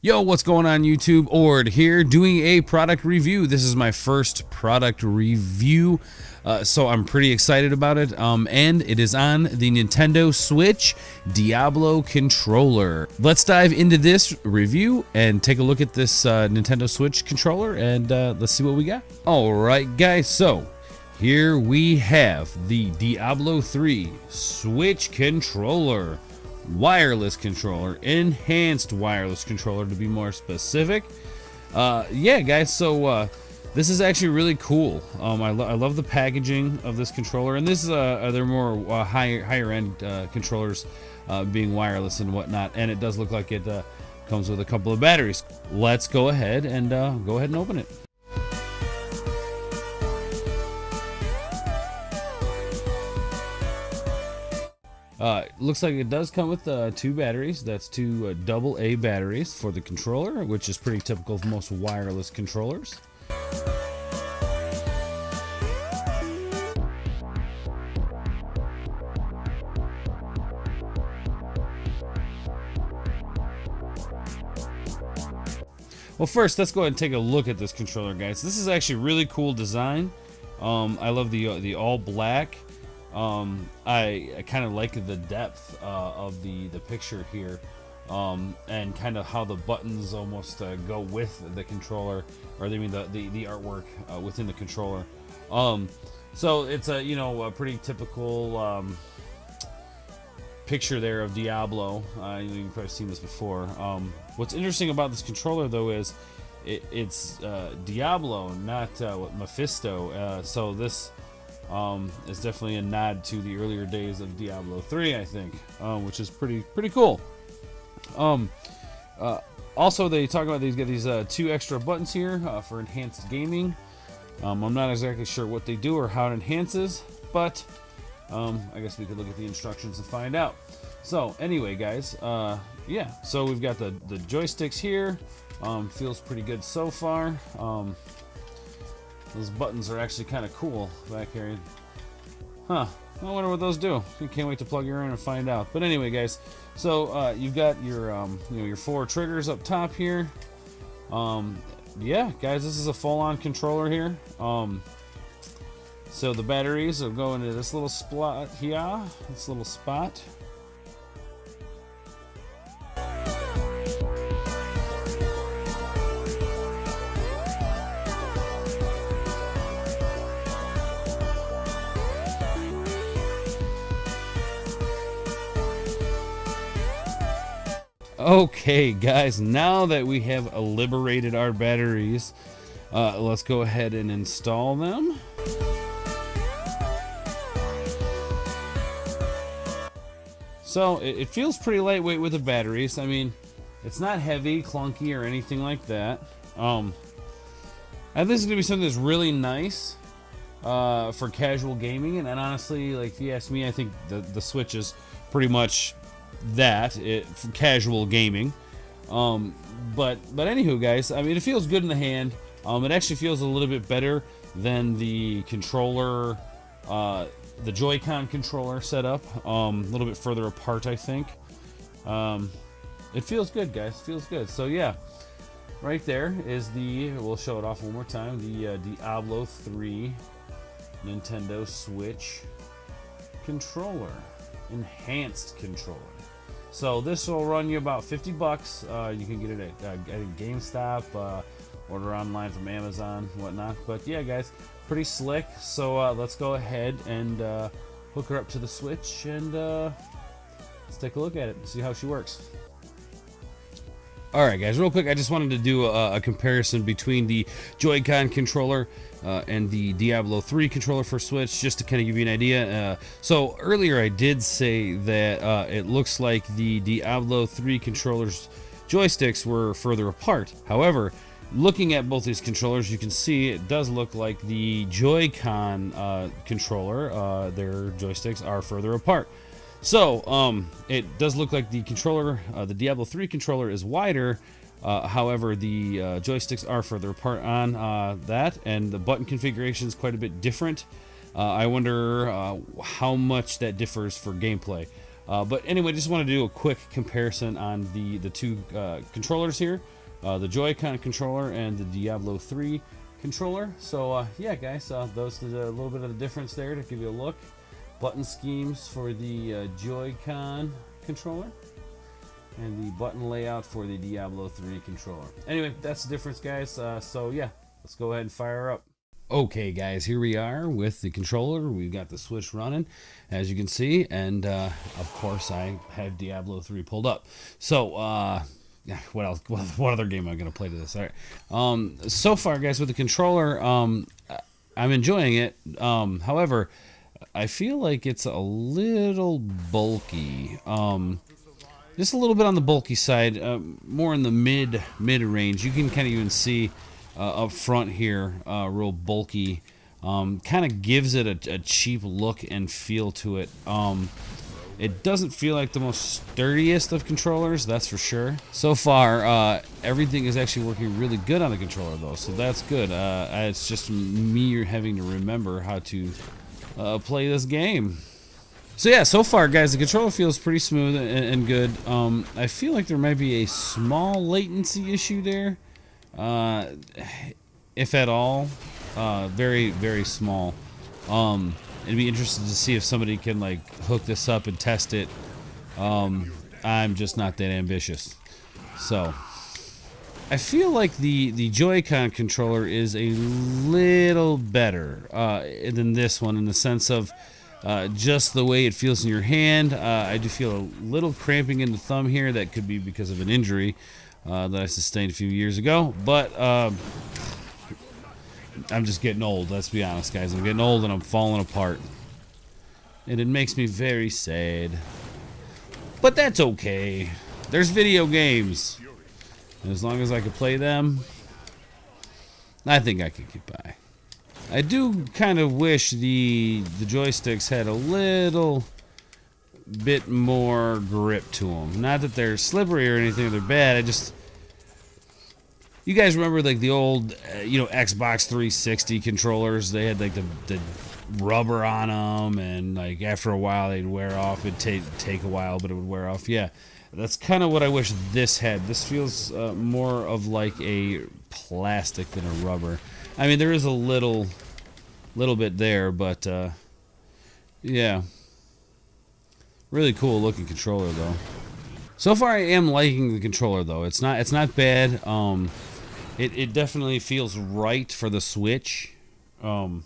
Yo, what's going on YouTube? Ord here doing a product review. This is my first product review, so I'm pretty excited about it. And it is on the Nintendo Switch Diablo controller. Let's dive into this review and take a look at this Nintendo Switch controller, and let's see what we got. All right, guys, so here we have the Diablo 3 Switch controller. Wireless controller, enhanced wireless controller to be more specific. Yeah, guys, so this is actually really cool. I love the packaging of this controller, and this is they're more higher end controllers, being wireless and whatnot, and it does look like it comes with a couple of batteries. Let's go ahead and open it. Looks like it does come with two batteries. That's two AA batteries for the controller, which is pretty typical of most wireless controllers. Well, first, let's go ahead and take a look at this controller, guys. This is actually really cool design. I love the all black. I kind of like the depth of the picture here, and kind of how the buttons almost go with the controller, or I mean the artwork within the controller. So it's a pretty typical picture there of Diablo. You've probably seen this before. What's interesting about this controller though is it's Diablo, not Mephisto. So this is definitely a nod to the earlier days of Diablo 3, I think, which is pretty cool. Also, they talk about these two extra buttons here for enhanced gaming. I'm not exactly sure what they do or how it enhances, but I guess we could look at the instructions and find out. So anyway, guys, yeah, so we've got the joysticks here. Feels pretty good so far. Those buttons are actually kind of cool back here. Huh. I wonder what those do. I can't wait to plug her in and find out. But anyway, guys, so you've got your your four triggers up top here. Yeah, guys, this is a full-on controller here. So the batteries will go into this little spot here. This little spot. Okay, guys, now that we have liberated our batteries, let's go ahead and install them. So it feels pretty lightweight with the batteries. I mean, it's not heavy, clunky, or anything like that. I think this is gonna be something that's really nice for casual gaming, and honestly, like, if you ask me, I think the Switch is pretty much that for casual gaming. But anywho, guys, I mean, it feels good in the hand. It actually feels a little bit better than the controller, the JoyCon controller setup. A little bit further apart, I think. It feels good, guys. It feels good. So yeah, right there is we'll show it off one more time, the Diablo 3 Nintendo Switch controller, enhanced controller. So this will run you about 50 bucks. You can get it at GameStop, order online from Amazon, whatnot. But yeah, guys, pretty slick. So let's go ahead and hook her up to the Switch, and let's take a look at it and see how she works. Alright, guys, real quick, I just wanted to do a comparison between the JoyCon controller and the Diablo 3 controller for Switch, just to kind of give you an idea. So earlier I did say that it looks like the Diablo 3 controller's joysticks were further apart. However, looking at both these controllers, you can see it does look like the JoyCon controller, their joysticks are further apart. So it does look like the controller, the Diablo 3 controller, is wider. However, the joysticks are further apart on that, and the button configuration is quite a bit different. I wonder how much that differs for gameplay. But anyway, just want to do a quick comparison on the two controllers here, the JoyCon controller and the Diablo 3 controller. So yeah, guys, those are a little bit of the difference there to give you a look. Button schemes for the JoyCon controller and the button layout for the Diablo 3 controller. Anyway, that's the difference, guys. So yeah, let's go ahead and fire up. Okay, guys, here we are with the controller. We've got the Switch running, as you can see, and of course I have Diablo 3 pulled up. So what else? What other game am I going to play to this? All right. So far, guys, with the controller, I'm enjoying it. However, I feel like it's a little bulky. Just a little bit on the bulky side, more in the mid range. You can kind of even see up front here, real bulky. Kind of gives it a cheap look and feel to it. It doesn't feel like the most sturdiest of controllers, that's for sure. So far, everything is actually working really good on the controller, though, so that's good. It's just me having to remember how to play this game. So yeah, so far, guys, the controller feels pretty smooth and good. I feel like there might be a small latency issue there, if at all. Very, very small. It'd be interesting to see if somebody can like hook this up and test it. I'm just not that ambitious. So I feel like the JoyCon controller is a little better than this one in the sense of just the way it feels in your hand. I do feel a little cramping in the thumb here. That could be because of an injury that I sustained a few years ago. But I'm just getting old, let's be honest, guys. I'm getting old and I'm falling apart. And it makes me very sad. But that's okay. There's video games. And as long as I can play them, I think I can get by. I do kind of wish the joysticks had a little bit more grip to them. Not that they're slippery or anything, or they're bad. I just... You guys remember like the old, Xbox 360 controllers? They had like the rubber on them, and like after a while they'd wear off. It'd take a while, but it would wear off. Yeah, that's kind of what I wish this had. This feels more of like a plastic than a rubber. I mean, there is a little bit there, but yeah, really cool looking controller though. So far, I am liking the controller though. It's not bad. It definitely feels right for the Switch. All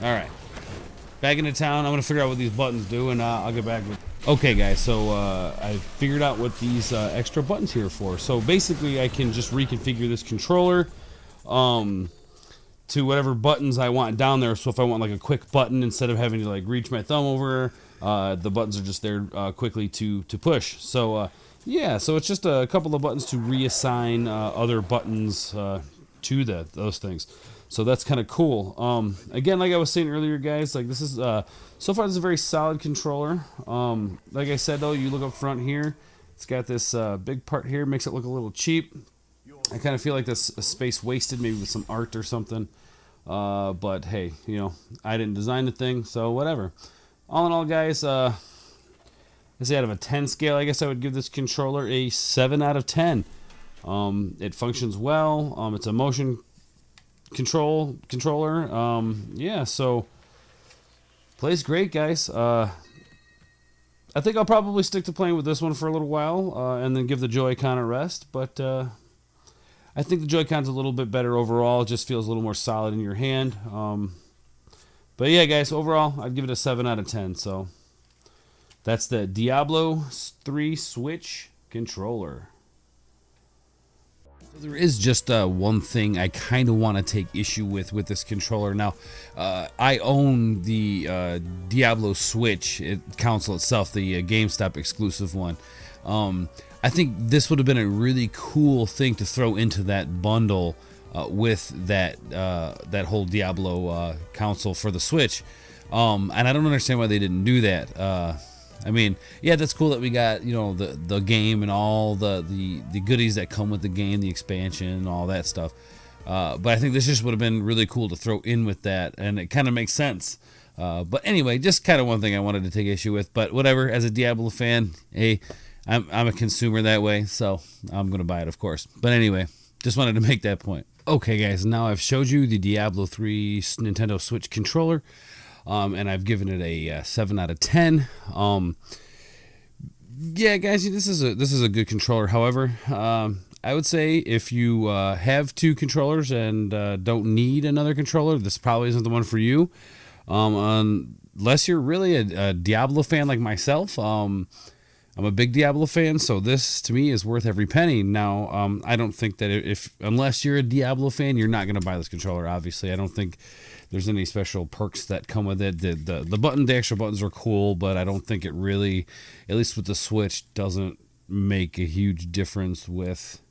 right, back into town. I'm gonna figure out what these buttons do, and I'll get back with. Okay, guys. So I figured out what these extra buttons here are for. So basically, I can just reconfigure this controller to whatever buttons I want down there. So if I want like a quick button instead of having to like reach my thumb over, the buttons are just there quickly to push. So yeah, so it's just a couple of buttons to reassign other buttons to those things. So that's kind of cool. Again, like I was saying earlier, guys, like this is so far this is a very solid controller. Like I said though, you look up front here, it's got this big part here, makes it look a little cheap. I kind of feel like this a space wasted, maybe with some art or something. But hey, I didn't design the thing, so whatever. All in all, guys, let's say out of a 10 scale, I guess I would give this controller a 7 out of 10. It functions well. It's a motion controller. Yeah, so plays great, guys. I think I'll probably stick to playing with this one for a little while, and then give the JoyCon a rest. But I think the JoyCon's a little bit better overall. It just feels a little more solid in your hand. But yeah, guys, overall, I'd give it a 7 out of 10. So that's the Diablo 3 Switch controller. So there is just one thing I kind of want to take issue with this controller. Now, I own the Diablo Switch console itself, the GameStop exclusive one. I think this would have been a really cool thing to throw into that bundle with that whole Diablo console for the Switch, and I don't understand why they didn't do that. I mean, yeah, that's cool that we got the game and all the goodies that come with the game, the expansion, and all that stuff. But I think this just would have been really cool to throw in with that, and it kind of makes sense. But anyway, just kind of one thing I wanted to take issue with. But whatever, as a Diablo fan, hey, I'm a consumer that way, so I'm going to buy it, of course. But anyway, just wanted to make that point. Okay, guys, now I've showed you the Diablo 3 Nintendo Switch controller, and I've given it a 7 out of 10. Yeah, guys, this is a good controller. However, I would say if you have two controllers and don't need another controller, this probably isn't the one for you. Unless you're really a Diablo fan like myself. I'm a big Diablo fan, so this to me is worth every penny. Now, I don't think that unless you're a Diablo fan, you're not going to buy this controller. Obviously, I don't think there's any special perks that come with it. The extra buttons are cool, but I don't think it really, at least with the Switch, doesn't make a huge difference with,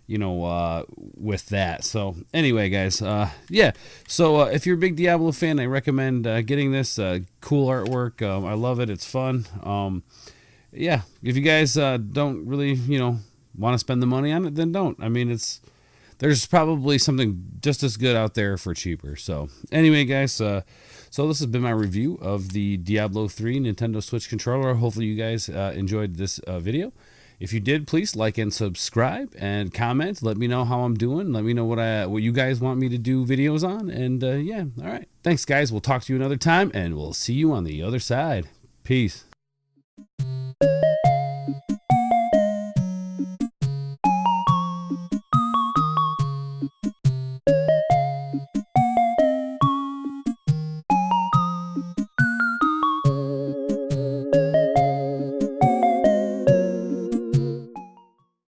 with that. So anyway, guys, yeah. So if you're a big Diablo fan, I recommend getting this. Cool artwork. I love it. It's fun. Yeah, if you guys don't really, want to spend the money on it, then don't. I mean, there's probably something just as good out there for cheaper. So anyway, guys, so this has been my review of the Diablo 3 Nintendo Switch controller. Hopefully you guys enjoyed this video. If you did, please like and subscribe and comment. Let me know how I'm doing. Let me know what you guys want me to do videos on. And yeah, all right. Thanks, guys. We'll talk to you another time, and we'll see you on the other side. Peace.